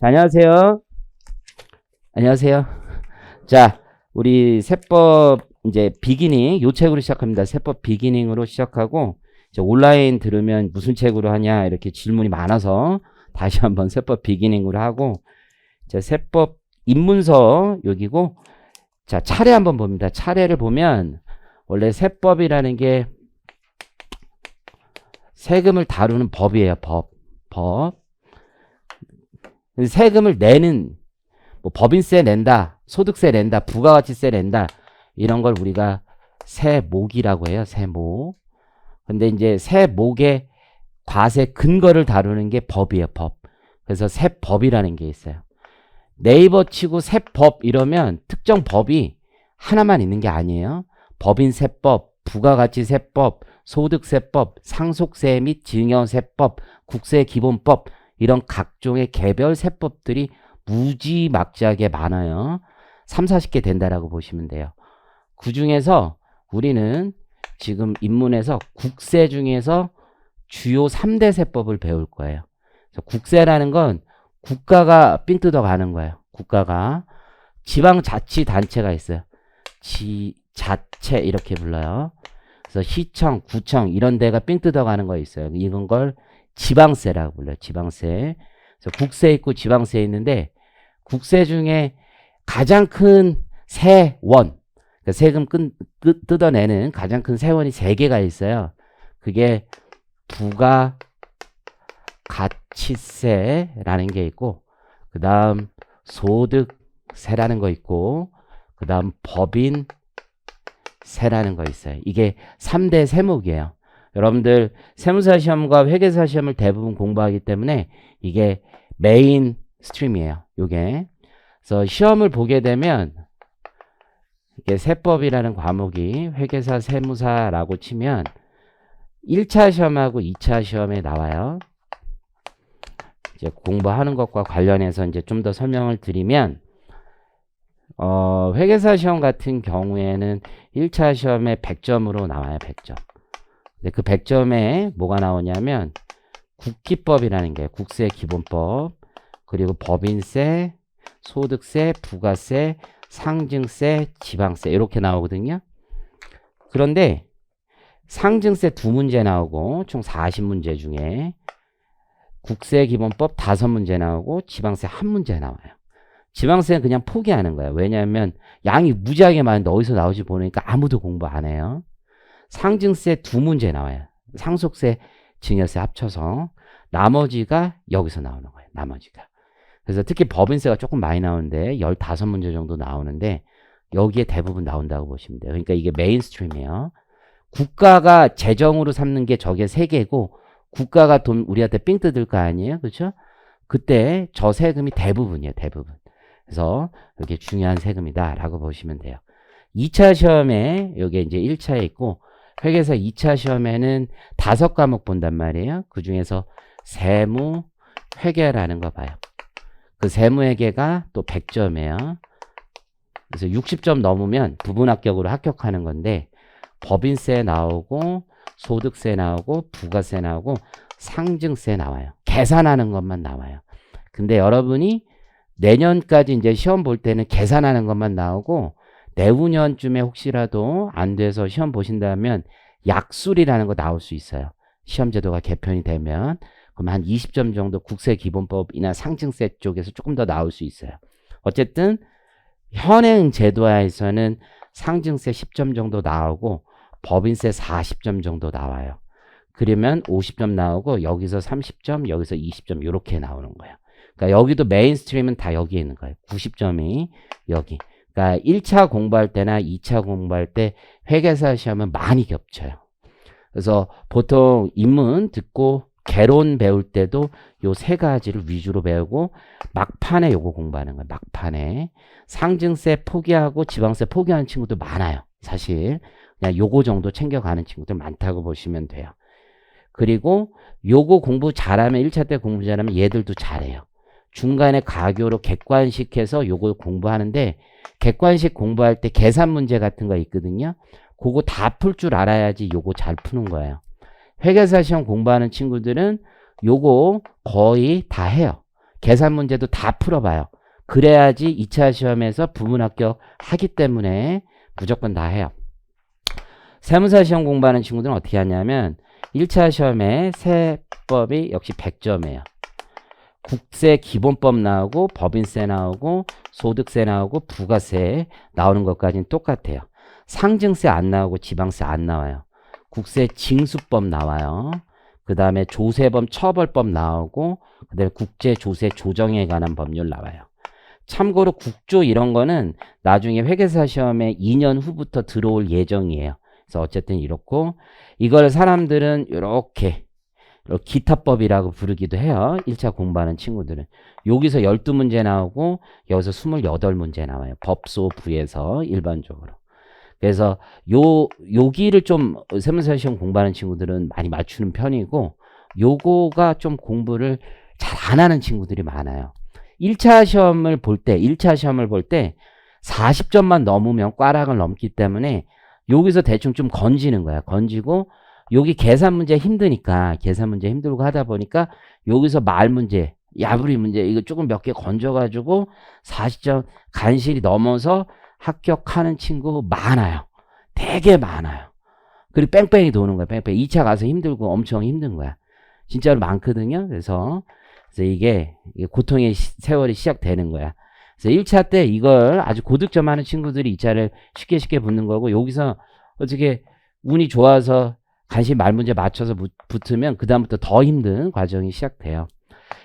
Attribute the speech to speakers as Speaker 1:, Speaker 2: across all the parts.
Speaker 1: 자, 안녕하세요. 안녕하세요. 자, 우리 세법 이제 비기닝 요 책으로 시작합니다. 세법 비기닝으로 시작하고 이제 온라인 들으면 무슨 책으로 하냐 이렇게 질문이 많아서 다시 한번 세법 비기닝으로 하고 자, 세법 입문서 여기고 자, 차례 한번 봅니다. 차례를 보면 원래 세법이라는 게 세금을 다루는 법이에요. 법. 세금을 내는 뭐 법인세 낸다, 소득세 낸다, 부가가치세 낸다 이런 걸 우리가 세목이라고 해요. 세목. 근데 이제 세목의 과세 근거를 다루는 게 법이에요. 법. 그래서 세법이라는 게 있어요. 네이버 치고 세법 이러면 특정 법이 하나만 있는 게 아니에요. 법인세법, 부가가치세법, 소득세법, 상속세 및 증여세법, 국세기본법 이런 각종의 개별 세법들이 무지막지하게 많아요. 3, 40개 된다라고 보시면 돼요. 그 중에서 우리는 지금 입문에서 국세 중에서 주요 3대 세법을 배울 거예요. 그래서 국세라는 건 국가가 삥 뜯어가는 거예요. 국가가 지방자치단체가 있어요. 지자체 이렇게 불러요. 그래서 시청, 구청 이런 데가 삥 뜯어가는 거 있어요. 이건 걸 지방세라고 불러요. 지방세. 그래서 국세 있고 지방세 있는데 국세 중에 가장 큰 세원, 그러니까 세금 뜯어내는 가장 큰 세원이 3개가 있어요. 그게 부가가치세라는 게 있고 그 다음 소득세라는 거 있고 그 다음 법인세라는 거 있어요. 이게 3대 세목이에요. 여러분들 세무사 시험과 회계사 시험을 대부분 공부하기 때문에 이게 메인 스트림이에요. 요게. 그래서 시험을 보게 되면 이게 세법이라는 과목이 회계사 세무사라고 치면 1차 시험하고 2차 시험에 나와요. 이제 공부하는 것과 관련해서 이제 좀 더 설명을 드리면 회계사 시험 같은 경우에는 1차 시험에 100점으로 나와요. 100점. 근데 그 100점에 뭐가 나오냐면 국기법이라는 게 국세기본법 그리고 법인세, 소득세, 부가세, 상증세, 지방세 이렇게 나오거든요. 그런데 상증세 2문제 나오고 총 40문제 중에 국세기본법 5문제 나오고 지방세 1문제 나와요. 지방세는 그냥 포기하는 거예요. 왜냐하면 양이 무지하게 많은데 어디서 나오지 보니까 아무도 공부 안 해요. 상증세 2문제 나와요. 상속세, 증여세 합쳐서 나머지가 여기서 나오는 거예요. 나머지가. 그래서 특히 법인세가 조금 많이 나오는데 15문제 정도 나오는데 여기에 대부분 나온다고 보시면 돼요. 그러니까 이게 메인스트림이에요. 국가가 재정으로 삼는 게 저게 3개고 국가가 돈 우리한테 삥 뜯을 거 아니에요. 그렇죠? 그때 저 세금이 대부분이에요. 대부분. 그래서 이게 중요한 세금이다라고 보시면 돼요. 2차 시험에 여기 이제 1차에 있고 회계사 2차 시험에는 5과목 본단 말이에요. 그 중에서 세무, 회계라는 거 봐요. 그 세무회계가 또 100점이에요. 그래서 60점 넘으면 부분 합격으로 합격하는 건데 법인세 나오고 소득세 나오고 부가세 나오고 상증세 나와요. 계산하는 것만 나와요. 근데 여러분이 내년까지 이제 시험 볼 때는 계산하는 것만 나오고 내후년쯤에 혹시라도 안 돼서 시험 보신다면 약술이라는 거 나올 수 있어요. 시험 제도가 개편이 되면 그럼 한 20점 정도 국세기본법이나 상증세 쪽에서 조금 더 나올 수 있어요. 어쨌든 현행 제도하에서는 상증세 10점 정도 나오고 법인세 40점 정도 나와요. 그러면 50점 나오고 여기서 30점, 여기서 20점 이렇게 나오는 거예요. 그러니까 여기도 메인스트림은 다 여기에 있는 거예요. 90점이 여기. 그러니까 1차 공부할 때나 2차 공부할 때 회계사 시험은 많이 겹쳐요. 그래서 보통 입문 듣고 개론 배울 때도 요 3가지를 위주로 배우고 막판에 요거 공부하는 거예요. 막판에. 상증세 포기하고 지방세 포기하는 친구도 많아요. 사실 그냥 요거 정도 챙겨가는 친구들 많다고 보시면 돼요. 그리고 요거 공부 잘하면 1차 때 공부 잘하면 얘들도 잘해요. 중간에 가교로 객관식해서 요거 공부하는데 객관식 공부할 때 계산 문제 같은 거 있거든요. 그거 다 풀 줄 알아야지 요거 잘 푸는 거예요. 회계사 시험 공부하는 친구들은 요거 거의 다 해요. 계산 문제도 다 풀어봐요. 그래야지 2차 시험에서 부문 합격하기 때문에 무조건 다 해요. 세무사 시험 공부하는 친구들은 어떻게 하냐면 1차 시험에 세법이 역시 100점이에요. 국세 기본법 나오고 법인세 나오고 소득세 나오고 부가세 나오는 것까지는 똑같아요. 상증세 안 나오고 지방세 안 나와요. 국세 징수법 나와요. 그 다음에 조세범 처벌법 나오고 그 다음에 국제조세 조정에 관한 법률 나와요. 참고로 국조 이런 거는 나중에 회계사 시험에 2년 후부터 들어올 예정이에요. 그래서 어쨌든 이렇고 이걸 사람들은 이렇게 기타법이라고 부르기도 해요. 1차 공부하는 친구들은. 여기서 12문제 나오고 여기서 28문제 나와요. 법소부에서 일반적으로. 그래서 여기를 좀 세무사 시험 공부하는 친구들은 많이 맞추는 편이고 요거가 좀 공부를 잘 안 하는 친구들이 많아요. 1차 시험을 볼 때 40점만 넘으면 꽈락을 넘기 때문에 여기서 대충 좀 건지는 거야. 건지고 여기 계산 문제 힘드니까 계산 문제 힘들고 하다 보니까 여기서 말 문제, 야부리 문제 이거 조금 몇 개 건져가지고 40점 간신히 넘어서 합격하는 친구 많아요. 되게 많아요. 그리고 뺑뺑이 도는 거야. 뺑뺑이. 2차 가서 힘들고 엄청 힘든 거야. 진짜로 많거든요. 그래서 이게 고통의 세월이 시작되는 거야. 그래서 1차 때 이걸 아주 고득점 하는 친구들이 2차를 쉽게 붙는 거고 여기서 어떻게 운이 좋아서 간신히 말 문제 맞춰서 붙으면 그 다음부터 더 힘든 과정이 시작돼요.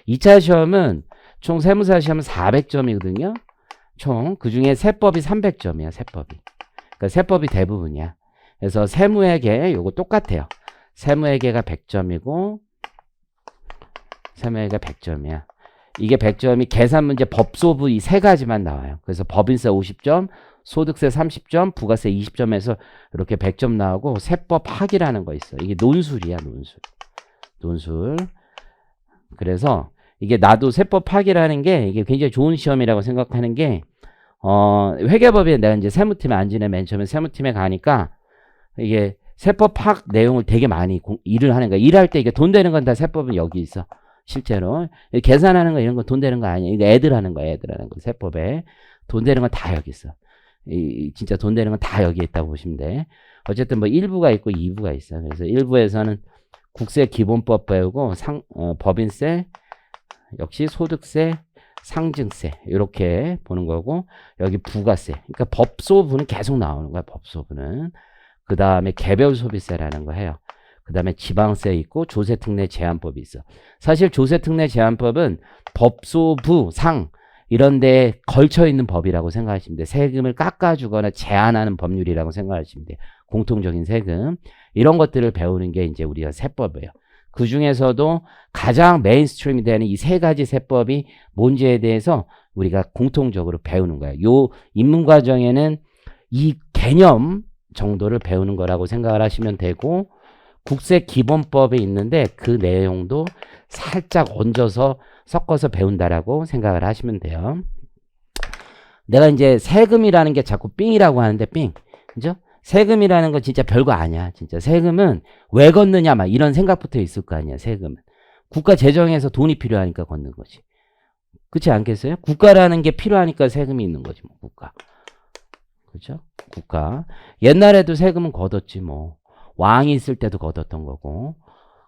Speaker 1: 2차 시험은 총 세무사 시험은 400점이거든요. 총 그중에 세법이 300점이야. 세법이. 그러니까 세법이 대부분이야. 그래서 세무회계 요거 똑같아요. 세무회계가 100점이고 세무회계가 100점이야. 이게 100점이 계산 문제 법소부 이 세 가지만 나와요. 그래서 법인세 50점, 소득세 30점, 부가세 20점에서 이렇게 100점 나오고 세법 학이라는 거 있어. 이게 논술이야, 논술. 그래서 이게 나도 세법 학이라는 게 이게 굉장히 좋은 시험이라고 생각하는 게 회계법에 내가 이제 세무팀에 앉으네 맨 처음에 세무팀에 가니까 이게 세법 학 내용을 되게 많이 일을 하는 거야. 일할 때 이게 돈 되는 건 다 세법은 여기 있어. 실제로 계산하는 거 이런 거 돈 되는 거 아니야. 이거 애들 하는 거야. 세법에 돈 되는 건 다 여기 있어. 진짜 돈 되는 건 다 여기 있다고 보시면 돼. 어쨌든 뭐 1부가 있고 2부가 있어. 그래서 1부에서는 국세 기본법 배우고 법인세 역시 소득세 상증세 이렇게 보는 거고 여기 부가세 그러니까 법소부는 계속 나오는 거야. 법소부는 그 다음에 개별 소비세라는 거 해요. 그 다음에 지방세 있고 조세특례 제한법이 있어. 사실 조세특례 제한법은 법소부 상 이런 데에 걸쳐 있는 법이라고 생각하시면 돼요. 세금을 깎아주거나 제한하는 법률이라고 생각하시면 돼요. 공통적인 세금 이런 것들을 배우는 게 이제 우리가 세법이에요. 그 중에서도 가장 메인스트림이 되는 이 세 가지 세법이 뭔지에 대해서 우리가 공통적으로 배우는 거예요. 요 입문과정에는 이 개념 정도를 배우는 거라고 생각을 하시면 되고 국세 기본법에 있는데 그 내용도 살짝 얹어서 섞어서 배운다라고 생각을 하시면 돼요. 내가 이제 세금이라는 게 자꾸 삥이라고 하는데 삥. 그죠? 세금이라는 건 진짜 별거 아니야. 진짜 세금은 왜 걷느냐 막 이런 생각부터 있을 거 아니야. 세금은. 국가 재정에서 돈이 필요하니까 걷는 거지. 그렇지 않겠어요? 국가라는 게 필요하니까 세금이 있는 거지. 뭐 국가. 그렇죠? 국가. 옛날에도 세금은 걷었지 뭐. 왕이 있을 때도 걷었던 거고.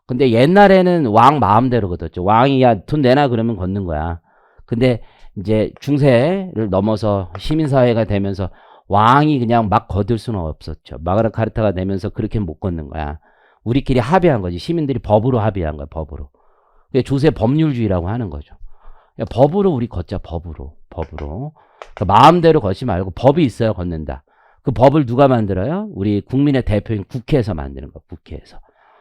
Speaker 1: 근데 옛날에는 왕 마음대로 걷었죠. 왕이 야 돈 내놔 그러면 걷는 거야. 근데 이제 중세를 넘어서 시민사회가 되면서 왕이 그냥 막 걷을 수는 없었죠. 마그나 카르타가 되면서 그렇게 못 걷는 거야. 우리끼리 합의한 거지. 시민들이 법으로 합의한 거야. 법으로. 그게 조세 법률주의라고 하는 거죠. 야, 법으로 우리 걷자. 법으로. 그러니까 마음대로 걷지 말고 법이 있어야 걷는다. 그 법을 누가 만들어요? 우리 국민의 대표인 국회에서 만드는 거야. 국회에서.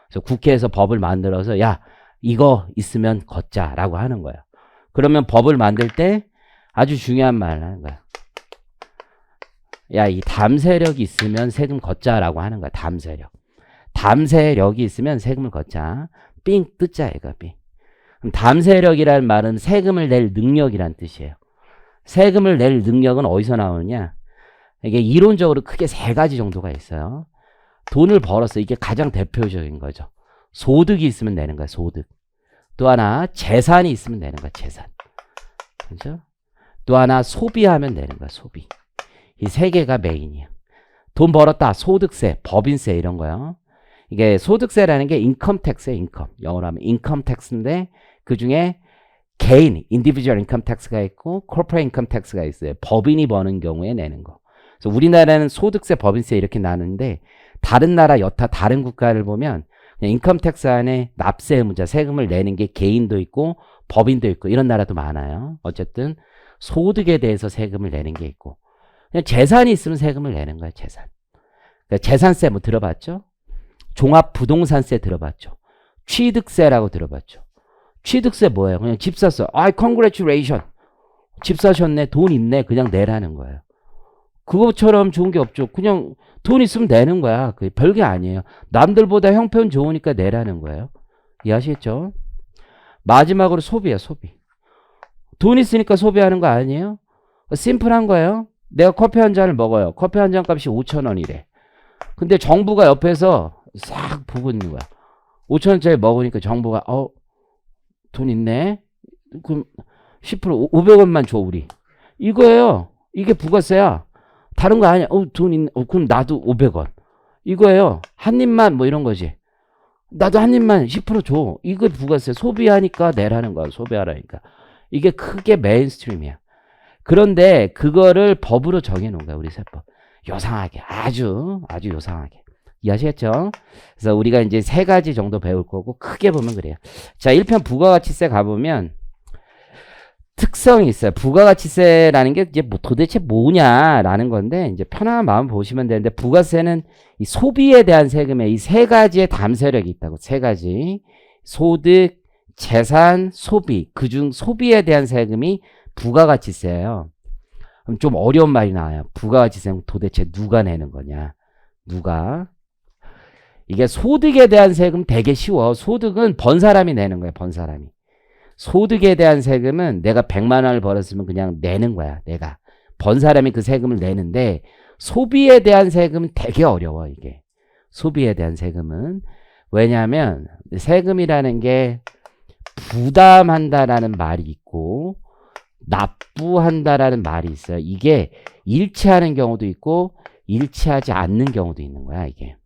Speaker 1: 그래서 국회에서 법을 만들어서 야 이거 있으면 걷자라고 하는 거야. 그러면 법을 만들 때 아주 중요한 말을 하는 거야. 야 이 담세력이 있으면 세금 걷자라고 하는 거야. 담세력이 있으면 세금을 걷자. 삥 뜻자 얘가 삥. 그럼 담세력이라는 말은 세금을 낼 능력이란 뜻이에요. 세금을 낼 능력은 어디서 나오느냐? 이게 이론적으로 크게 세 가지 정도가 있어요. 돈을 벌었어. 이게 가장 대표적인 거죠. 소득이 있으면 내는 거야. 소득. 또 하나 재산이 있으면 내는 거야. 재산. 그죠? 또 하나 소비하면 내는 거야, 소비. 이 세 개가 메인이야. 돈 벌었다, 소득세, 법인세 이런 거요. 이게 소득세라는 게 인컴 텍스예요, 인컴. 영어로 하면 인컴 텍스인데 그 중에 개인, individual income tax가 있고 corporate income tax가 있어요. 법인이 버는 경우에 내는 거. 그래서 우리나라는 소득세, 법인세 이렇게 나누는데 다른 나라 여타 다른 국가를 보면 그냥 인컴 텍스 안에 납세 의무자, 세금을 내는 게 개인도 있고 법인도 있고 이런 나라도 많아요. 어쨌든 소득에 대해서 세금을 내는 게 있고 그냥 재산이 있으면 세금을 내는 거야, 재산. 그러니까 재산세 뭐 들어봤죠? 종합부동산세 들어봤죠? 취득세라고 들어봤죠? 취득세 뭐예요? 그냥 집 샀어. 아이, congratulation. 집 사셨네. 돈 있네. 그냥 내라는 거예요. 그것처럼 좋은 게 없죠. 그냥 돈 있으면 내는 거야. 그게 별게 아니에요. 남들보다 형편 좋으니까 내라는 거예요. 이해하시겠죠? 마지막으로 소비야, 소비. 돈 있으니까 소비하는 거 아니에요? 심플한 거예요. 내가 커피 한 잔을 먹어요. 커피 한 잔 값이 5,000원이래. 근데 정부가 옆에서 싹 보고 있는 거야. 5,000원짜리 먹으니까 정부가 돈 있네. 그럼 10% 500원만 줘 우리. 이거예요. 이게 부가세야. 다른 거 아니야. 돈 있네. 그럼 나도 500원. 이거예요. 한 입만 뭐 이런 거지. 나도 한 입만 10% 줘. 이거 부가세. 소비하니까 내라는 거야. 소비하라니까. 이게 크게 메인스트림이야. 그런데 그거를 법으로 정해놓은 거야. 우리 세법. 요상하게. 아주 요상하게. 이해하시겠죠? 그래서 우리가 이제 세 가지 정도 배울 거고 크게 보면 그래요. 자, 1편 부가가치세 가보면 특성이 있어요. 부가가치세라는 게 이제 도대체 뭐냐라는 건데 이제 편안한 마음 보시면 되는데 부가세는 이 소비에 대한 세금에 이 세 가지의 담세력이 있다고. 세 가지. 소득, 재산, 소비. 그중 소비에 대한 세금이 부가가치세예요. 그럼 좀 어려운 말이 나와요. 부가가치세는 도대체 누가 내는 거냐? 누가? 이게 소득에 대한 세금 되게 쉬워. 소득은 번 사람이 내는 거야, 번 사람이. 소득에 대한 세금은 내가 100만 원을 벌었으면 그냥 내는 거야, 내가. 번 사람이 그 세금을 내는데 소비에 대한 세금은 되게 어려워, 이게. 소비에 대한 세금은. 왜냐하면 세금이라는 게 부담한다라는 말이 있고 납부한다라는 말이 있어요. 이게 일치하는 경우도 있고 일치하지 않는 경우도 있는 거야, 이게.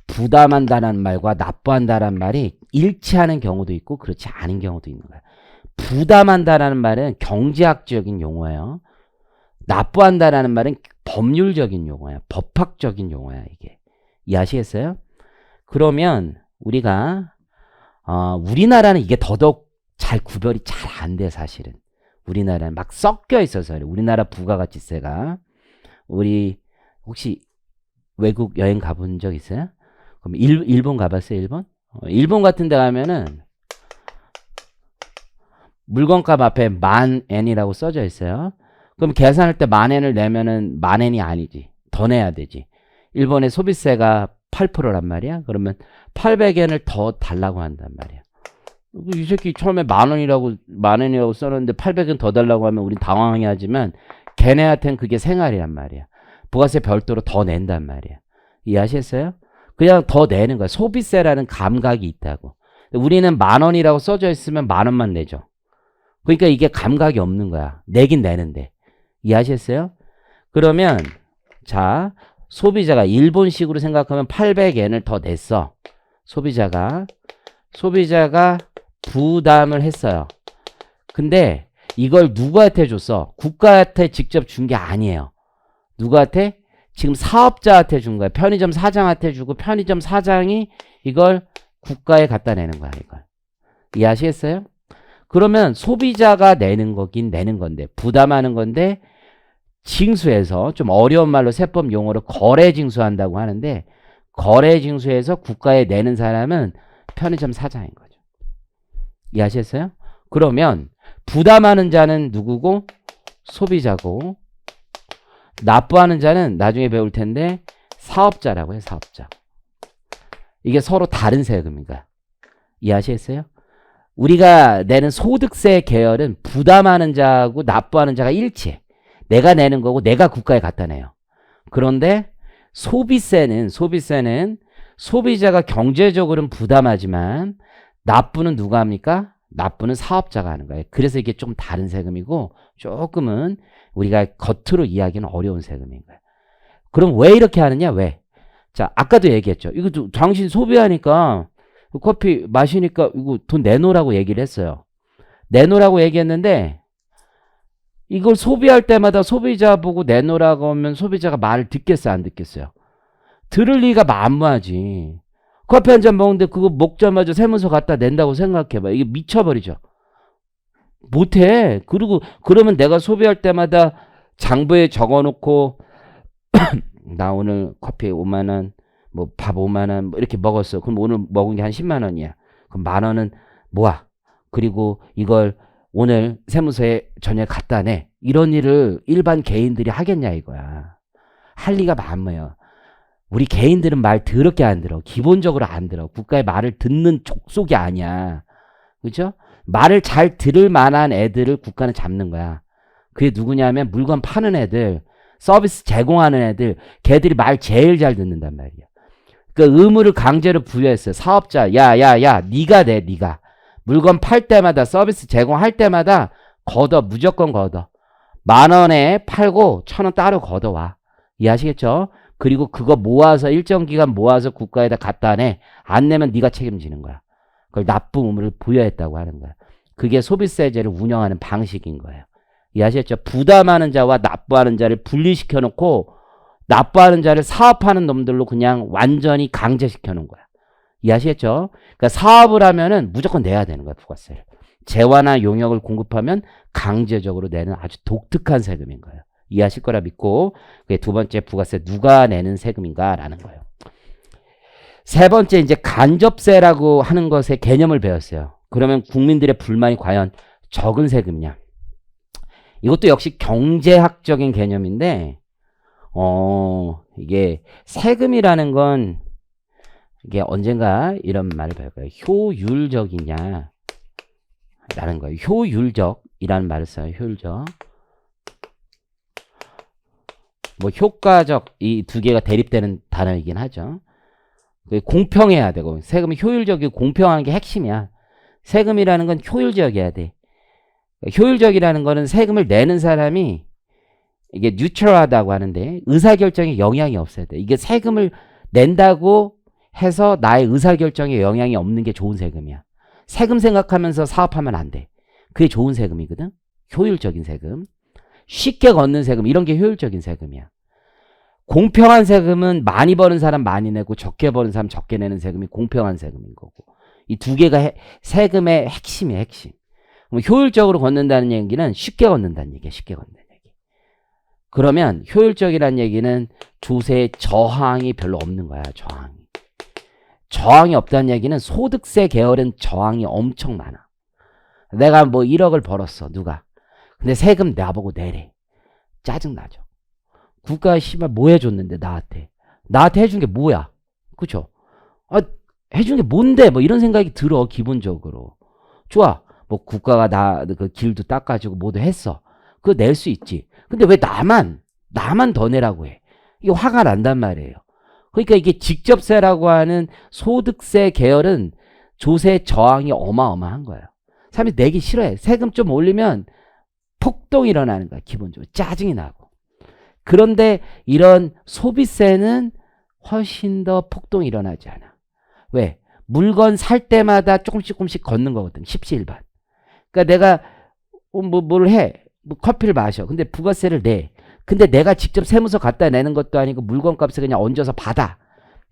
Speaker 1: 부담한다는 말과 납부한다는 말이 일치하는 경우도 있고 그렇지 않은 경우도 있는 거야. 부담한다라는 말은 경제학적인 용어예요. 납부한다라는 말은 법률적인 용어야. 법학적인 용어야, 이게. 이해하시겠어요? 그러면 우리가 우리나라는 이게 더더욱 잘 구별이 잘 안 돼, 사실은. 우리나라는 막 섞여 있어서 그래. 우리나라 부가가치세가. 우리 혹시 외국 여행 가본 적 있어요? 그럼 일본 가봤어요, 일본? 일본 같은 데 가면은 물건값 앞에 10,000엔이라고 써져 있어요. 그럼 계산할 때 10,000엔을 내면은 10,000엔이 아니지. 더 내야 되지. 일본의 소비세가 8%란 말이야. 그러면 800엔을 더 달라고 한단 말이야. 이 새끼 처음에 10,000원이라고 써놨는데 800엔 더 달라고 하면 우린 당황해 하지만 걔네한테는 그게 생활이란 말이야. 부가세 별도로 더 낸단 말이야. 이해하셨어요? 그냥 더 내는 거야. 소비세라는 감각이 있다고. 우리는 10,000원이라고 써져 있으면 10,000원만 내죠. 그러니까 이게 감각이 없는 거야. 내긴 내는데. 이해하셨어요? 그러면 자, 소비자가 일본식으로 생각하면 800엔을 더 냈어. 소비자가 부담을 했어요. 근데 이걸 누구한테 줬어? 국가한테 직접 준 게 아니에요. 누구한테? 지금 사업자한테 준 거야. 편의점 사장한테 주고 편의점 사장이 이걸 국가에 갖다 내는 거야, 이걸. 이해하시겠어요? 그러면 소비자가 내는 거긴 내는 건데, 부담하는 건데, 징수해서, 좀 어려운 말로 세법 용어로 거래 징수한다고 하는데, 거래 징수해서 국가에 내는 사람은 편의점 사장인 거죠. 이해하셨어요? 그러면 부담하는 자는 누구고? 소비자고, 납부하는 자는 나중에 배울 텐데 사업자라고 해요, 사업자. 이게 서로 다른 세금인가? 이해하시겠어요? 우리가 내는 소득세 계열은 부담하는 자하고 납부하는 자가 일치해. 내가 내는 거고 내가 국가에 갖다 내요. 그런데 소비세는 소비자가 경제적으로는 부담하지만 납부는 누가 합니까? 납부는 사업자가 하는 거예요. 그래서 이게 좀 다른 세금이고 조금은 우리가 겉으로 이해하기는 어려운 세금인 거예요. 그럼 왜 이렇게 하느냐? 왜? 자, 아까도 얘기했죠. 이거 당신 소비하니까 커피 마시니까 이거 돈 내놓으라고 얘기를 했어요. 내놓으라고 얘기했는데 이걸 소비할 때마다 소비자 보고 내놓으라고 하면 소비자가 말을 듣겠어요? 안 듣겠어요? 들을 리가 만무하지. 커피 한 잔 먹는데 그거 먹자마자 세무서 갖다 낸다고 생각해봐. 이게 미쳐버리죠. 못해. 그리고 그러면 내가 소비할 때마다 장부에 적어놓고 나 오늘 커피 5만원, 뭐 밥 5만원 뭐 이렇게 먹었어. 그럼 오늘 먹은 게 한 10만원이야. 그럼 만원은 모아. 그리고 이걸 오늘 세무서에 전에 갖다 내. 이런 일을 일반 개인들이 하겠냐 이거야. 할 리가 많아요. 우리 개인들은 말 더럽게 안 들어. 기본적으로 안 들어. 국가의 말을 듣는 족속이 아니야. 그죠? 말을 잘 들을 만한 애들을 국가는 잡는 거야. 그게 누구냐면 물건 파는 애들, 서비스 제공하는 애들, 걔들이 말 제일 잘 듣는단 말이야. 그 의무를 강제로 부여했어요. 사업자, 야, 네가 내, 네가. 물건 팔 때마다, 서비스 제공할 때마다 걷어, 무조건 걷어. 10,000원에 팔고 1,000원 따로 걷어와. 이해하시겠죠? 그리고 그거 모아서 일정 기간 모아서 국가에다 갖다 내. 안 내면 네가 책임지는 거야. 그걸 납부 의무를 부여했다고 하는 거야. 그게 소비세제를 운영하는 방식인 거예요. 이해하셨죠? 부담하는 자와 납부하는 자를 분리시켜 놓고 납부하는 자를 사업하는 놈들로 그냥 완전히 강제시켜 놓은 거야. 이해하시겠죠? 그러니까 사업을 하면은 무조건 내야 되는 거야, 부가세를. 재화나 용역을 공급하면 강제적으로 내는 아주 독특한 세금인 거예요. 이해하실 거라 믿고, 그게 두 번째 부가세 누가 내는 세금인가라는 거예요. 세 번째 이제 간접세라고 하는 것의 개념을 배웠어요. 그러면 국민들의 불만이 과연 적은 세금이냐? 이것도 역시 경제학적인 개념인데, 이게 세금이라는 건 이게 언젠가 이런 말을 배울 거예요. 효율적이냐? 라는 거예요. 효율적이라는 말을 써요. 효율적. 뭐 효과적 이 두 개가 대립되는 단어이긴 하죠. 공평해야 되고 세금이 효율적이고 공평한 게 핵심이야. 세금이라는 건 효율적이어야 돼. 효율적이라는 거는 세금을 내는 사람이 이게 뉴트럴하다고 하는데 의사결정에 영향이 없어야 돼. 이게 세금을 낸다고 해서 나의 의사결정에 영향이 없는 게 좋은 세금이야. 세금 생각하면서 사업하면 안 돼. 그게 좋은 세금이거든. 효율적인 세금. 쉽게 걷는 세금 이런 게 효율적인 세금이야. 공평한 세금은 많이 버는 사람 많이 내고 적게 버는 사람 적게 내는 세금이 공평한 세금인 거고. 이 두 개가 세금의 핵심이야, 핵심. 그럼 효율적으로 걷는다는 얘기는 쉽게 걷는다는 얘기야, 쉽게 걷는다는 얘기. 그러면 효율적이라는 얘기는 조세의 저항이 별로 없는 거야, 저항이. 저항이 없다는 얘기는 소득세 계열은 저항이 엄청 많아. 내가 뭐 1억을 벌었어, 누가. 근데 세금 나보고 내래. 짜증나죠. 국가가 씨발 뭐 해줬는데 나한테 해준 게 뭐야? 그쵸? 해준 게 뭔데? 뭐 이런 생각이 들어 기본적으로. 좋아. 뭐 국가가 나 그 길도 닦아주고 뭐도 했어. 그거 낼 수 있지. 근데 왜 나만 더 내라고 해? 이게 화가 난단 말이에요. 그러니까 이게 직접세라고 하는 소득세 계열은 조세 저항이 어마어마한 거예요. 사람이 내기 싫어해. 세금 좀 올리면 폭동이 일어나는 거야. 기본적으로 짜증이 나고. 그런데 이런 소비세는 훨씬 더 폭동이 일어나지 않아. 왜? 물건 살 때마다 조금씩 걷는 거거든. 십시일반. 그러니까 내가 뭘 해? 뭐 커피를 마셔. 근데 부가세를 내. 근데 내가 직접 세무서 갖다 내는 것도 아니고 물건값을 그냥 얹어서 받아.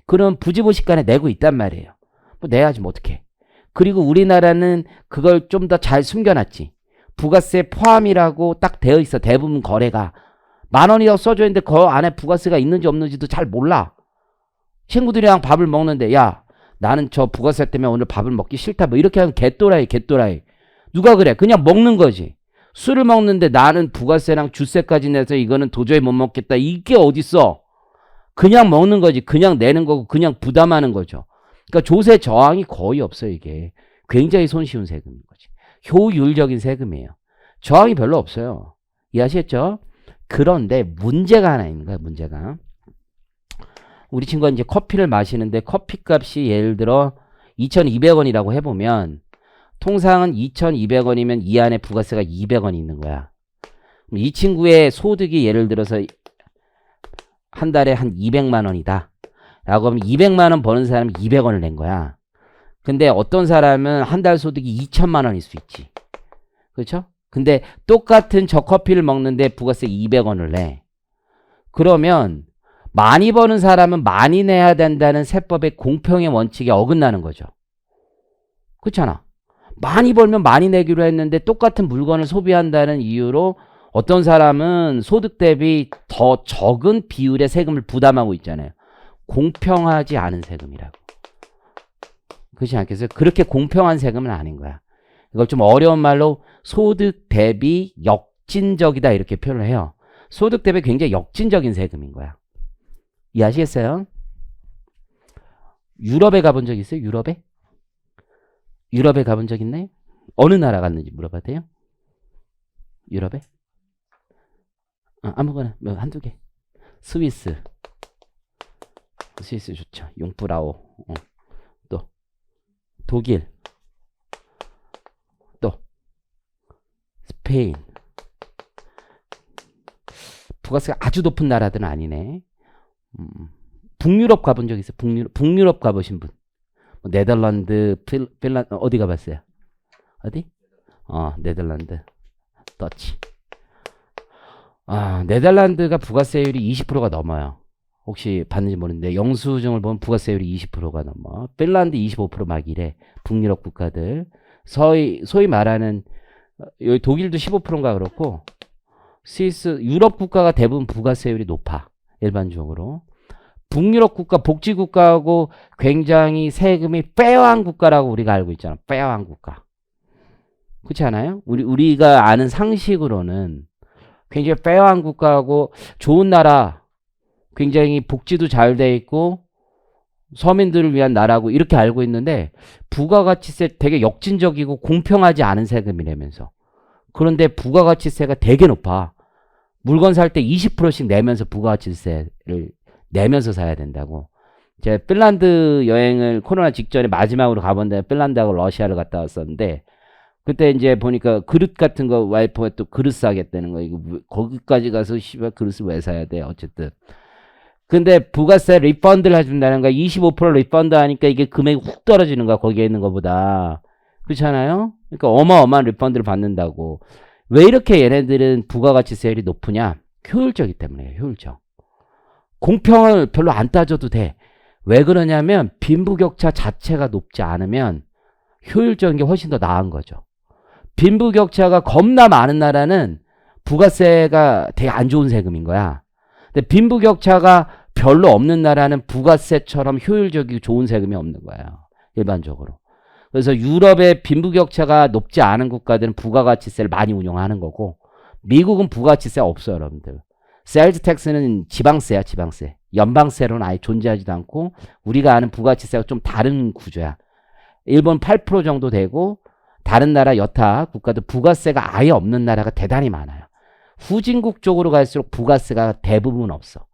Speaker 1: 그럼 부지불식간에 내고 있단 말이에요. 뭐 내야지 뭐 어떡해. 그리고 우리나라는 그걸 좀 더 잘 숨겨놨지. 부가세 포함이라고 딱 되어 있어. 대부분 거래가. 10,000원이라고 써져 있는데 그 안에 부가세가 있는지 없는지도 잘 몰라. 친구들이랑 밥을 먹는데 야 나는 저 부가세 때문에 오늘 밥을 먹기 싫다. 뭐 이렇게 하면 개또라이. 누가 그래? 그냥 먹는 거지. 술을 먹는데 나는 부가세랑 주세까지 내서 이거는 도저히 못 먹겠다. 이게 어딨어? 그냥 먹는 거지. 그냥 내는 거고 그냥 부담하는 거죠. 그러니까 조세 저항이 거의 없어요. 이게 굉장히 손쉬운 세금인 거지. 효율적인 세금이에요. 저항이 별로 없어요. 이해하시겠죠? 그런데 문제가 하나 있는 거야. 문제가. 우리 친구가 이제 커피를 마시는데 커피값이 예를 들어 2,200원이라고 해보면 통상은 2,200원이면 이 안에 부가세가 200원이 있는 거야. 그럼 이 친구의 소득이 예를 들어서 한 달에 한 200만 원이다. 라고 하면 200만 원 버는 사람이 200원을 낸 거야. 근데 어떤 사람은 한 달 소득이 2천만 원일 수 있지. 그렇죠? 근데 똑같은 저 커피를 먹는데 부가세 200원을 내. 그러면 많이 버는 사람은 많이 내야 된다는 세법의 공평의 원칙에 어긋나는 거죠. 그렇잖아. 많이 벌면 많이 내기로 했는데 똑같은 물건을 소비한다는 이유로 어떤 사람은 소득 대비 더 적은 비율의 세금을 부담하고 있잖아요. 공평하지 않은 세금이라고. 그렇지 않겠어요? 그렇게 공평한 세금은 아닌 거야. 이걸 좀 어려운 말로 소득 대비 역진적이다 이렇게 표현을 해요. 소득 대비 굉장히 역진적인 세금인 거야. 이해하시겠어요? 유럽에 가본 적 있어요? 유럽에? 유럽에 가본 적 있나요? 어느 나라 갔는지 물어봐도 돼요? 유럽에? 아무거나 한두 개. 스위스 좋죠. 융프라우. 또 독일, 또 스페인. 부가세가 아주 높은 나라들은 아니네. 북유럽 가본 적 있어요? 북유럽 가보신 분? 네덜란드, 핀란드 어디 가봤어요? 어디? 네덜란드, 더치. 네덜란드가 부가세율이 20%가 넘어요. 혹시 봤는지 모르는데 영수증을 보면 부가세율이 20%가 넘어. 핀란드 25% 막 이래. 북유럽 국가들. 소위 말하는 여기 독일도 15%인가 그렇고 스위스, 유럽 국가가 대부분 부가세율이 높아. 일반적으로. 북유럽 국가, 복지국가하고 굉장히 세금이 페어한 국가라고 우리가 알고 있잖아. 페어한 국가. 그렇지 않아요? 우리가 아는 상식으로는 굉장히 페어한 국가하고 좋은 나라, 굉장히 복지도 잘 돼 있고 서민들을 위한 나라고 이렇게 알고 있는데 부가가치세 되게 역진적이고 공평하지 않은 세금이라면서. 그런데 부가가치세가 되게 높아. 물건 살 때 20%씩 내면서 부가가치세를 내면서 사야 된다고. 제가 핀란드 여행을 코로나 직전에 마지막으로 가본 데가 핀란드하고 러시아를 갔다 왔었는데 그때 이제 보니까 그릇 같은 거 와이프가 또 그릇 사겠다는 거. 이거 거기까지 가서 씨발 그릇을 왜 사야 돼? 어쨌든. 근데 부가세 리펀드를 해준다는 거야. 25% 리펀드 하니까 이게 금액이 훅 떨어지는 거야. 거기에 있는 것보다. 그렇잖아요? 그러니까 어마어마한 리펀드를 받는다고. 왜 이렇게 얘네들은 부가가치세율이 높으냐? 효율적이기 때문에요. 효율적. 공평을 별로 안 따져도 돼. 왜 그러냐면 빈부격차 자체가 높지 않으면 효율적인 게 훨씬 더 나은 거죠. 빈부격차가 겁나 많은 나라는 부가세가 되게 안 좋은 세금인 거야. 근데 빈부격차가 별로 없는 나라는 부가세처럼 효율적이고 좋은 세금이 없는 거예요. 일반적으로. 그래서 유럽의 빈부격차가 높지 않은 국가들은 부가가치세를 많이 운용하는 거고 미국은 부가가치세 없어요. 여러분들. 세일즈 텍스는 지방세야. 지방세. 연방세로는 아예 존재하지도 않고 우리가 아는 부가가치세가 좀 다른 구조야. 일본 8% 정도 되고 다른 나라 여타 국가도 부가세가 아예 없는 나라가 대단히 많아요. 후진국 쪽으로 갈수록 부가세가 대부분 없어.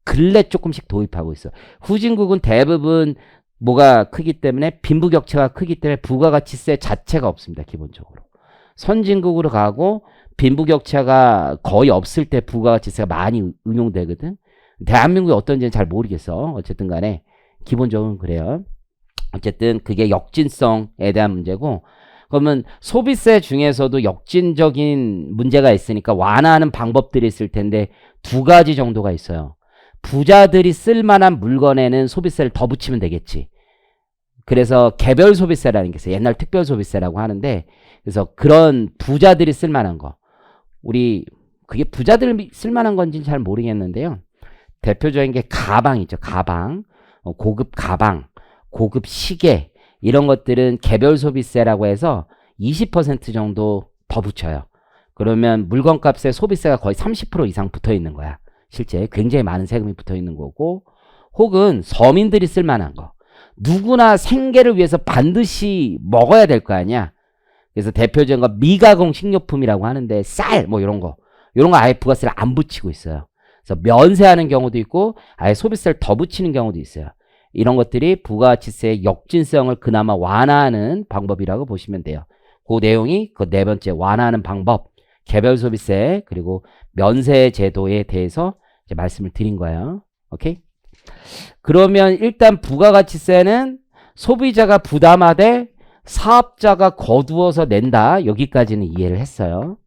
Speaker 1: 근래 조금씩 도입하고 있어. 후진국은 대부분 뭐가 크기 때문에 빈부격차가 크기 때문에 부가가치세 자체가 없습니다. 기본적으로. 선진국으로 가고 빈부격차가 거의 없을 때 부가가치세가 많이 응용되거든. 대한민국이 어떤지는 잘 모르겠어. 어쨌든 간에 기본적으로는 그래요. 어쨌든 그게 역진성에 대한 문제고 그러면 소비세 중에서도 역진적인 문제가 있으니까 완화하는 방법들이 있을 텐데 두 가지 정도가 있어요. 부자들이 쓸만한 물건에는 소비세를 더 붙이면 되겠지. 그래서 개별 소비세라는 게 있어요. 옛날 특별 소비세라고 하는데 그래서 그런 부자들이 쓸만한 거. 우리 그게 부자들이 쓸만한 건지는 잘 모르겠는데요. 대표적인 게 가방 있죠. 가방. 고급 가방, 고급 시계 이런 것들은 개별 소비세라고 해서 20% 정도 더 붙여요. 그러면 물건값에 소비세가 거의 30% 이상 붙어 있는 거야. 실제 굉장히 많은 세금이 붙어 있는 거고 혹은 서민들이 쓸만한 거. 누구나 생계를 위해서 반드시 먹어야 될 거 아니야. 그래서 대표적인 거 미가공 식료품이라고 하는데 쌀 뭐 이런 거 아예 부가세를 안 붙이고 있어요. 그래서 면세하는 경우도 있고 아예 소비세를 더 붙이는 경우도 있어요. 이런 것들이 부가가치세의 역진성을 그나마 완화하는 방법이라고 보시면 돼요. 그 내용이 그 네 번째 완화하는 방법, 개별 소비세 그리고 면세 제도에 대해서 이제 말씀을 드린 거예요. 오케이? 그러면 일단 부가가치세는 소비자가 부담하되 사업자가 거두어서 낸다. 여기까지는 이해를 했어요.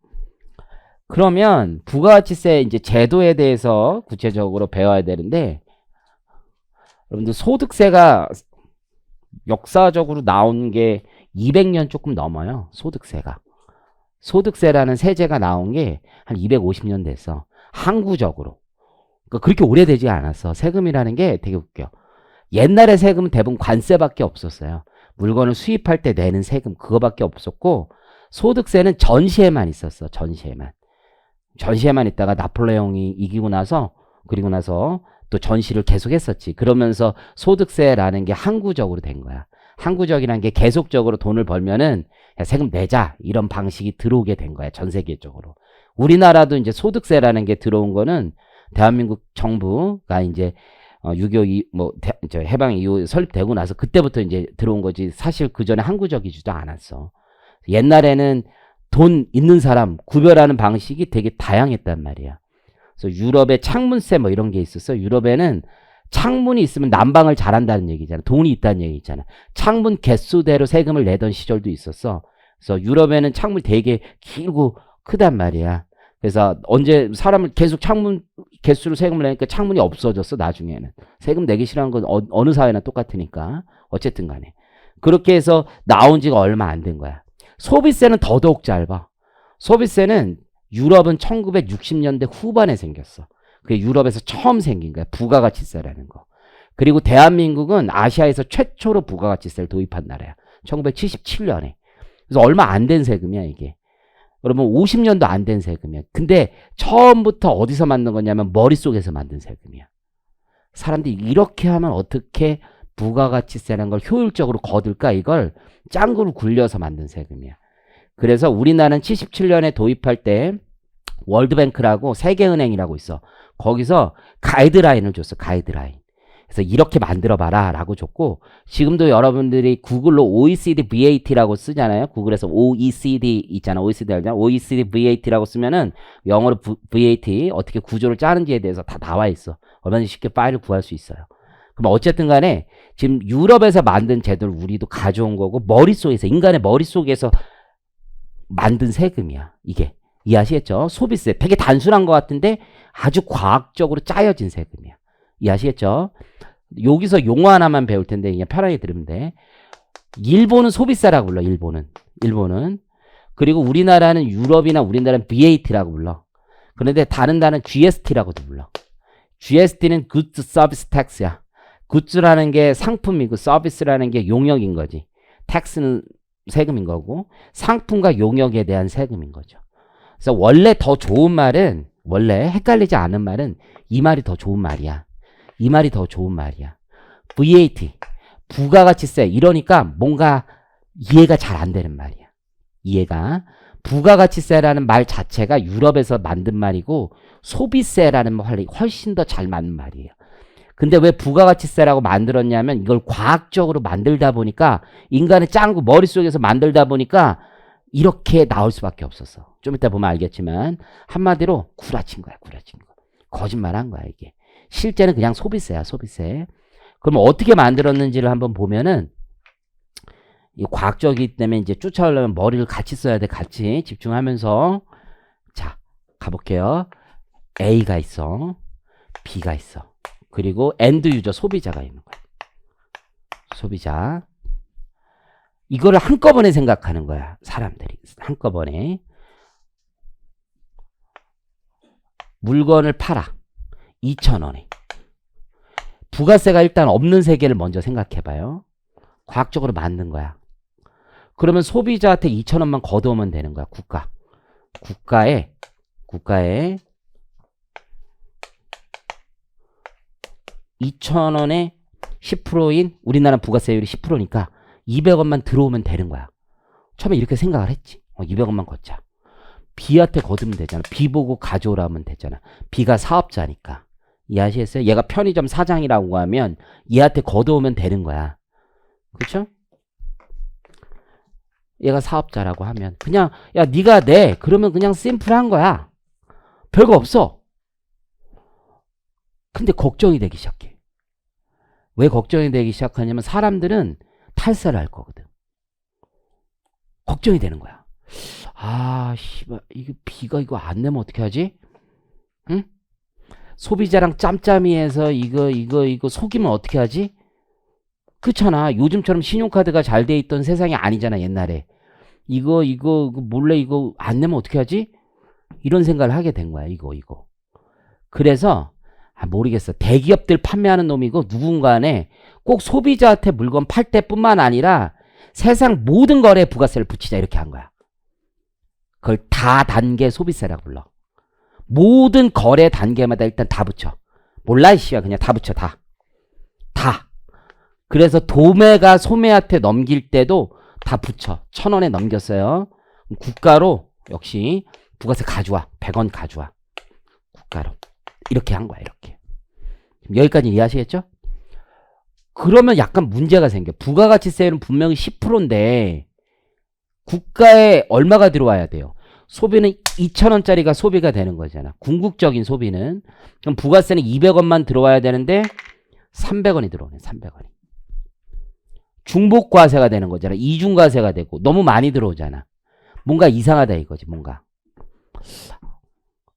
Speaker 1: 그러면 부가가치세 이제 제도에 대해서 구체적으로 배워야 되는데, 여러분들 소득세가 역사적으로 나온 게 200년 조금 넘어요. 소득세가. 소득세라는 세제가 나온 게 한 250년 됐어. 항구적으로. 그러니까 그렇게 오래되지 않았어. 세금이라는 게 되게 웃겨. 옛날에 세금은 대부분 관세밖에 없었어요. 물건을 수입할 때 내는 세금 그거밖에 없었고, 소득세는 전시에만 있었어. 전시에만. 전시에만 있다가 나폴레옹이 이기고 나서, 그리고 나서 또 전시를 계속 했었지. 그러면서 소득세라는 게 항구적으로 된 거야. 항구적이라는 게 계속적으로 돈을 벌면은 야, 세금 내자 이런 방식이 들어오게 된 거야. 전 세계적으로. 우리나라도 이제 소득세라는 게 들어온 거는 대한민국 정부가 이제 6.25 해방 이후 설립되고 나서 그때부터 이제 들어온 거지. 사실 그 전에 항구적이지도 않았어. 옛날에는 돈 있는 사람 구별하는 방식이 되게 다양했단 말이야. 그래서 유럽에 창문세 뭐 이런 게 있었어. 유럽에는 창문이 있으면 난방을 잘한다는 얘기잖아. 돈이 있다는 얘기잖아. 창문 개수대로 세금을 내던 시절도 있었어. 그래서 유럽에는 창문이 되게 길고 크단 말이야. 그래서 언제 사람을 계속 창문 개수로 세금을 내니까 창문이 없어졌어. 나중에는 세금 내기 싫어하는 건 어느 사회나 똑같으니까. 어쨌든 간에 그렇게 해서 나온 지가 얼마 안 된 거야. 소비세는 더더욱 짧아. 소비세는 유럽은 1960년대 후반에 생겼어. 그게 유럽에서 처음 생긴 거야. 부가가치세라는 거. 그리고 대한민국은 아시아에서 최초로 부가가치세를 도입한 나라야. 1977년에. 그래서 얼마 안 된 세금이야 이게. 그러면 50년도 안 된 세금이야. 근데 처음부터 어디서 만든 거냐면 머릿속에서 만든 세금이야. 사람들이 이렇게 하면 어떻게 부가가치세라는 걸 효율적으로 거둘까, 이걸 짱구로 굴려서 만든 세금이야. 그래서 우리나라는 77년에 도입할 때 월드뱅크라고 세계은행이라고 있어. 거기서 가이드라인을 줬어. 가이드라인. 그래서 이렇게 만들어봐라 라고 줬고, 지금도 여러분들이 구글로 OECD VAT라고 쓰잖아요. 구글에서 OECD 있잖아. OECD 알잖아. OECD VAT라고 쓰면은 영어로 VAT 어떻게 구조를 짜는지에 대해서 다 나와 있어. 얼마나 쉽게 파일을 구할 수 있어요. 그럼 어쨌든 간에 지금 유럽에서 만든 제도를 우리도 가져온 거고, 머릿속에서, 인간의 머릿속에서 만든 세금이야 이게. 이해하시겠죠? 소비세 되게 단순한 것 같은데 아주 과학적으로 짜여진 세금이야. 이해하시겠죠? 여기서 용어 하나만 배울 텐데 그냥 편하게 들으면 돼. 일본은 소비세라고 불러. 일본은. 그리고 우리나라는 유럽이나 우리나라는 VAT라고 불러. 그런데 다른 나라는 GST라고도 불러. GST는 Goods Service Tax야. Goods라는 게 상품이고 서비스라는 게 용역인 거지. Tax는 세금인 거고, 상품과 용역에 대한 세금인 거죠. 그래서 원래 더 좋은 말은, 원래 헷갈리지 않은 말은 이 말이 더 좋은 말이야. 이 말이 더 좋은 말이야. VAT, 부가가치세, 이러니까 뭔가 이해가 잘 안 되는 말이야. 이해가. 부가가치세라는 말 자체가 유럽에서 만든 말이고, 소비세라는 말이 훨씬 더 잘 맞는 말이에요. 근데 왜 부가가치세라고 만들었냐면, 이걸 과학적으로 만들다 보니까, 인간의 짱구 머릿속에서 만들다 보니까 이렇게 나올 수밖에 없었어. 좀 이따 보면 알겠지만 한마디로 구라친 거야. 구라친 거. 거짓말한 거야 이게. 실제는 그냥 소비세야. 소비세. 그럼 어떻게 만들었는지를 한번 보면은, 이 과학적이기 때문에 이제 쫓아오려면 머리를 같이 써야 돼. 같이 집중하면서. 자, 가볼게요. A가 있어. B가 있어. 그리고 엔드 유저, 소비자가 있는 거야. 소비자. 이거를 한꺼번에 생각하는 거야. 사람들이. 한꺼번에. 물건을 팔아. 2,000원에. 부가세가 일단 없는 세계를 먼저 생각해봐요. 과학적으로 만든 거야. 그러면 소비자한테 2,000원만 걷어오면 되는 거야. 국가에 2,000원에 10%인 우리나라 부가세율이 10%니까 200원만 들어오면 되는 거야. 처음에 이렇게 생각을 했지. 200원만 걷자. B한테 걷으면 되잖아. B 보고 가져오라 하면 되잖아. B가 사업자니까. 이해하시겠어요? 얘가 편의점 사장이라고 하면 얘한테 걷어오면 되는 거야. 그렇죠? 얘가 사업자라고 하면 그냥 야 네가 내 그러면 그냥 심플한 거야. 별거 없어. 근데 걱정이 되기 시작해. 왜 걱정이 되기 시작하냐면 사람들은 탈세를 할 거거든. 걱정이 되는 거야. 아 씨발 이거 비가 이거 안 내면 어떻게 하지? 응? 소비자랑 짬짬이해서 이거 속이면 어떻게 하지? 그렇잖아. 요즘처럼 신용카드가 잘 돼 있던 세상이 아니잖아. 옛날에 이거 몰래 이거 안 내면 어떻게 하지? 이런 생각을 하게 된 거야. 이거 그래서 모르겠어. 대기업들 판매하는 놈이고 누군가에 꼭 소비자한테 물건 팔 때뿐만 아니라 세상 모든 거래에 부가세를 붙이자 이렇게 한 거야. 그걸 다단계 소비세라고 불러. 모든 거래 단계마다 일단 다 붙여. 몰라 이씨야 그냥 다 붙여 다. 그래서 도매가 소매한테 넘길 때도 다 붙여. 1,000원에 넘겼어요. 국가로 역시 부가세 가져와. 100원 가져와. 국가로. 이렇게 한 거야 이렇게. 여기까지 이해하시겠죠? 그러면 약간 문제가 생겨. 부가가치세율은 분명히 10%인데 국가에 얼마가 들어와야 돼요? 소비는 2,000원짜리가 소비가 되는 거잖아. 궁극적인 소비는. 그럼 부가세는 200원만 들어와야 되는데 300원이 들어오네. 300원이. 중복과세가 되는 거잖아. 이중과세가 되고 너무 많이 들어오잖아. 뭔가 이상하다 이거지. 뭔가.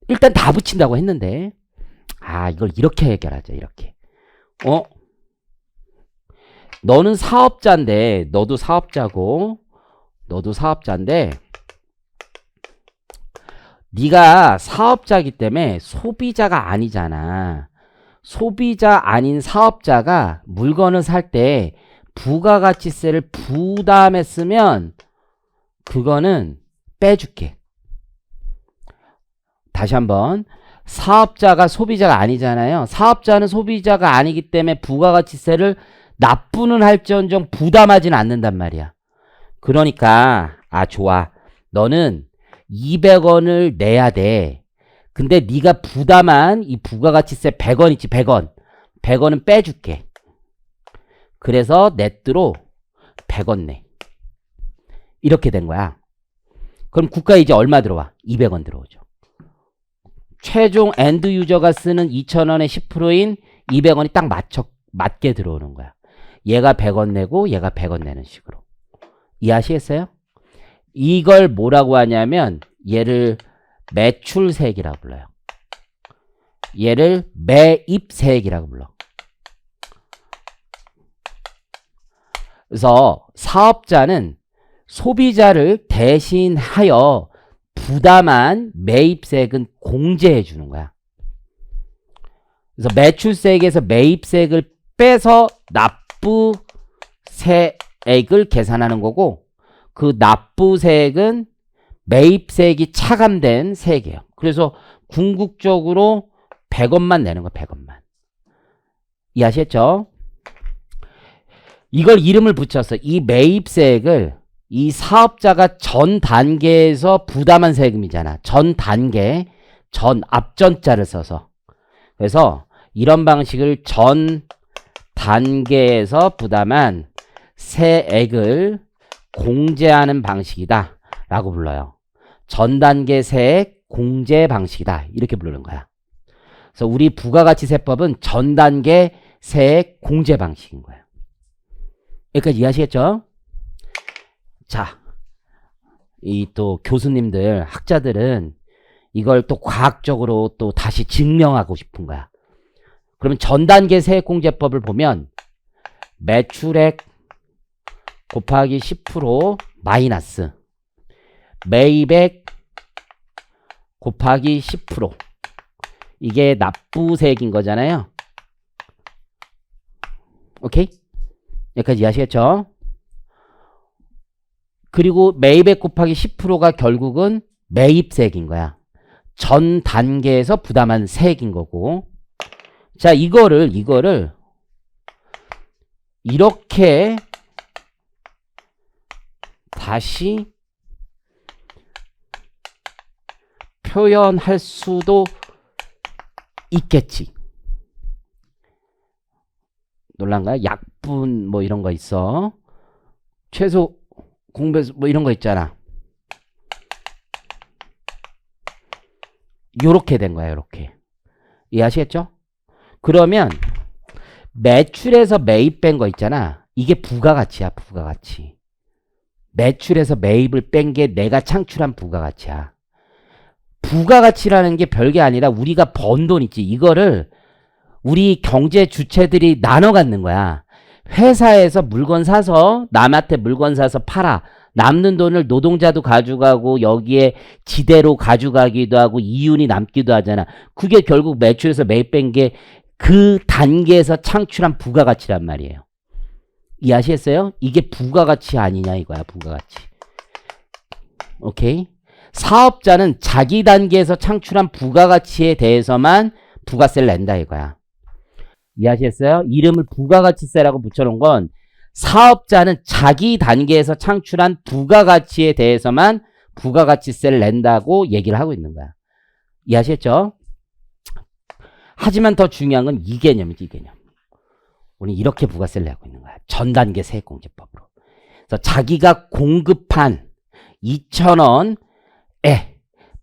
Speaker 1: 일단 다 붙인다고 했는데 이걸 이렇게 해결하자. 이렇게. 너는 사업자인데 너도 사업자인데 네가 사업자이기 때문에 소비자가 아니잖아. 소비자 아닌 사업자가 물건을 살 때 부가가치세를 부담했으면 그거는 빼줄게. 다시 한번. 사업자가 소비자가 아니잖아요. 사업자는 소비자가 아니기 때문에 부가가치세를 납부는 할지언정 부담하지는 않는단 말이야. 그러니까 좋아. 너는 200원을 내야 돼. 근데 네가 부담한 이 부가가치세 100원 있지 100원. 100원은 빼줄게. 그래서 네트로 100원 내. 이렇게 된 거야. 그럼 국가에 이제 얼마 들어와? 200원 들어오죠. 최종 엔드 유저가 쓰는 2,000원의 10%인 200원이 딱 맞게 들어오는 거야. 얘가 100원 내고 얘가 100원 내는 식으로. 이해하시겠어요? 이걸 뭐라고 하냐면 얘를 매출세액이라고 불러요. 얘를 매입세액이라고 불러. 그래서 사업자는 소비자를 대신하여 부담한 매입세액은 공제해 주는 거야. 그래서 매출세액에서 매입세액을 빼서 납부세액을 계산하는 거고 그 납부세액은 매입세액이 차감된 세액이에요. 그래서 궁극적으로 100원만 내는 거야. 100원만. 이해하셨죠? 이걸 이름을 붙였어. 이 매입세액을 이 사업자가 전 단계에서 부담한 세금이잖아. 전 단계, 앞전자를 써서. 그래서 이런 방식을 전 단계에서 부담한 세액을 공제하는 방식이다 라고 불러요. 전 단계 세액 공제 방식이다 이렇게 부르는 거야. 그래서 우리 부가가치세법은 전 단계 세액 공제 방식인 거야. 여기까지 이해하시겠죠? 자, 이 또 교수님들, 학자들은 이걸 또 과학적으로 또 다시 증명하고 싶은 거야. 그러면 전단계 세액공제법을 보면 매출액 곱하기 10% 마이너스 매입액 곱하기 10% 이게 납부세액인 거잖아요. 오케이? 여기까지 이해하시겠죠? 그리고 매입액 곱하기 10%가 결국은 매입세액인 거야. 전 단계에서 부담한 세액인 거고. 자, 이거를 이렇게 다시 표현할 수도 있겠지. 놀란가요? 약분 뭐 이런 거 있어. 최소 공배수 뭐 이런 거 있잖아. 요렇게 된 거야, 요렇게. 이해하시겠죠? 그러면 매출에서 매입 뺀 거 있잖아. 이게 부가가치야, 부가가치. 매출에서 매입을 뺀 게 내가 창출한 부가가치야. 부가가치라는 게 별게 아니라 우리가 번 돈 있지. 이거를 우리 경제 주체들이 나눠 갖는 거야. 회사에서 물건 사서 남한테 물건 사서 팔아. 남는 돈을 노동자도 가져가고 여기에 지대로 가져가기도 하고 이윤이 남기도 하잖아. 그게 결국 매출에서 매입 뺀 게 그 단계에서 창출한 부가가치란 말이에요. 이해하시겠어요? 이게 부가가치 아니냐 이거야, 부가가치. 오케이? 사업자는 자기 단계에서 창출한 부가가치에 대해서만 부가세를 낸다 이거야. 이해하시겠어요? 이름을 부가가치세라고 붙여놓은 건 사업자는 자기 단계에서 창출한 부가가치에 대해서만 부가가치세를 낸다고 얘기를 하고 있는 거야. 이해하시겠죠? 하지만 더 중요한 건 이 개념이지, 이 개념. 우리 이렇게 부가세를 내고 있는 거야. 전 단계 세액공제법으로. 그래서 자기가 공급한 2,000원에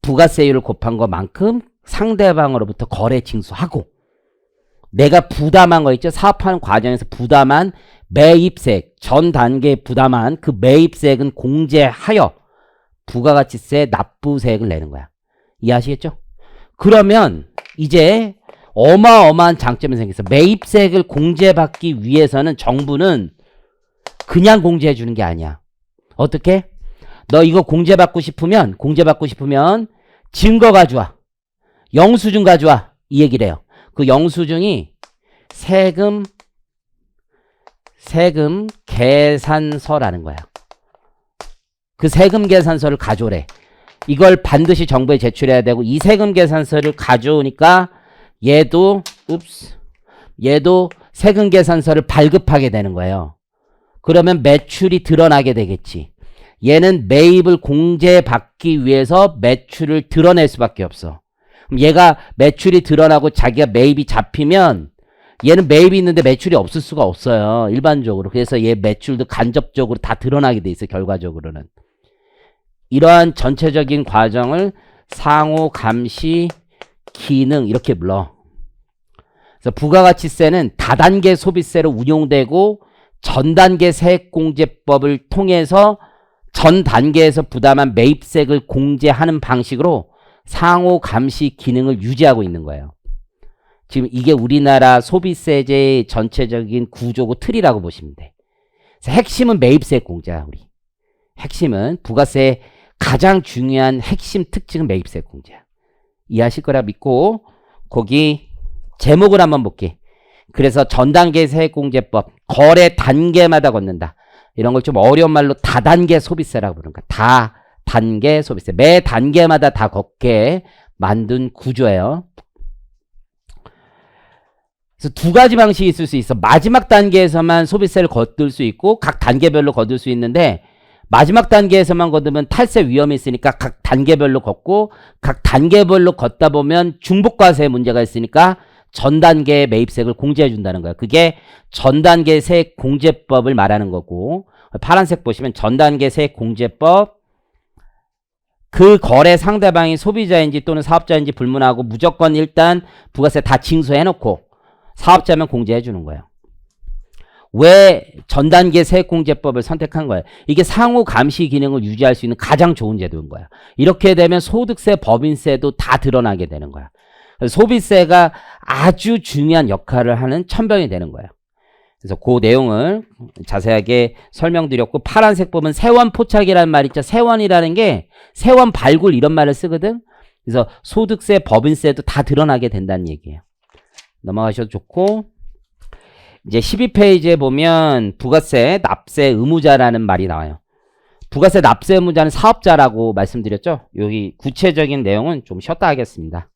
Speaker 1: 부가세율을 곱한 것만큼 상대방으로부터 거래 징수하고 내가 부담한 거 있죠? 사업하는 과정에서 부담한 매입세액, 전 단계에 부담한 그 매입세액은 공제하여 부가가치세 납부세액을 내는 거야. 이해하시겠죠? 그러면 이제 어마어마한 장점이 생겼어. 매입세액을 공제받기 위해서는 정부는 그냥 공제해 주는 게 아니야. 어떻게? 너 이거 공제받고 싶으면 증거 가져와. 영수증 가져와. 이 얘기를 해요. 그 영수증이 세금 계산서라는 거야. 그 세금 계산서를 가져오래. 이걸 반드시 정부에 제출해야 되고 이 세금 계산서를 가져오니까 얘도 세금 계산서를 발급하게 되는 거예요. 그러면 매출이 드러나게 되겠지. 얘는 매입을 공제받기 위해서 매출을 드러낼 수밖에 없어. 그럼 얘가 매출이 드러나고 자기가 매입이 잡히면 얘는 매입이 있는데 매출이 없을 수가 없어요. 일반적으로. 그래서 얘 매출도 간접적으로 다 드러나게 돼 있어요. 결과적으로는. 이러한 전체적인 과정을 상호 감시 기능 이렇게 불러. 그래서 부가가치세는 다단계 소비세로 운용되고 전단계 세액공제법을 통해서 전 단계에서 부담한 매입세액을 공제하는 방식으로 상호 감시 기능을 유지하고 있는 거예요. 지금 이게 우리나라 소비세제의 전체적인 구조고 틀이라고 보시면 돼. 그래서 핵심은 매입세액 공제야, 우리. 핵심은 부가세의 가장 중요한 핵심 특징은 매입세액 공제야. 이해하실 거라 믿고 거기 제목을 한번 볼게. 그래서 전단계 세액공제법 거래 단계마다 걷는다. 이런 걸 좀 어려운 말로 다단계 소비세라고 부르는 거야. 다단계 소비세. 매 단계마다 다 걷게 만든 구조예요. 그래서 두 가지 방식이 있을 수 있어. 마지막 단계에서만 소비세를 거둘 수 있고 각 단계별로 거둘 수 있는데 마지막 단계에서만 거두면 탈세 위험이 있으니까 각 단계별로 걷고 각 단계별로 걷다 보면 중복과세 문제가 있으니까 전 단계의 매입세액을 공제해 준다는 거야. 그게 전 단계 세액 공제법을 말하는 거고 파란색 보시면 전 단계 세액 공제법 그 거래 상대방이 소비자인지 또는 사업자인지 불문하고 무조건 일단 부가세 다 징수해 놓고 사업자면 공제해 주는 거예요. 왜 전 단계 세액공제법을 선택한 거예요? 이게 상호 감시 기능을 유지할 수 있는 가장 좋은 제도인 거야. 이렇게 되면 소득세, 법인세도 다 드러나게 되는 거야. 소비세가 아주 중요한 역할을 하는 천병이 되는 거예요. 그래서 그 내용을 자세하게 설명드렸고 파란색 보면 세원 포착이라는 말 있죠. 세원이라는 게 세원 발굴 이런 말을 쓰거든. 그래서 소득세, 법인세도 다 드러나게 된다는 얘기예요. 넘어가셔도 좋고 이제 12페이지에 보면 부가세 납세 의무자라는 말이 나와요. 부가세 납세 의무자는 사업자라고 말씀드렸죠. 여기 구체적인 내용은 좀 쉬었다 하겠습니다.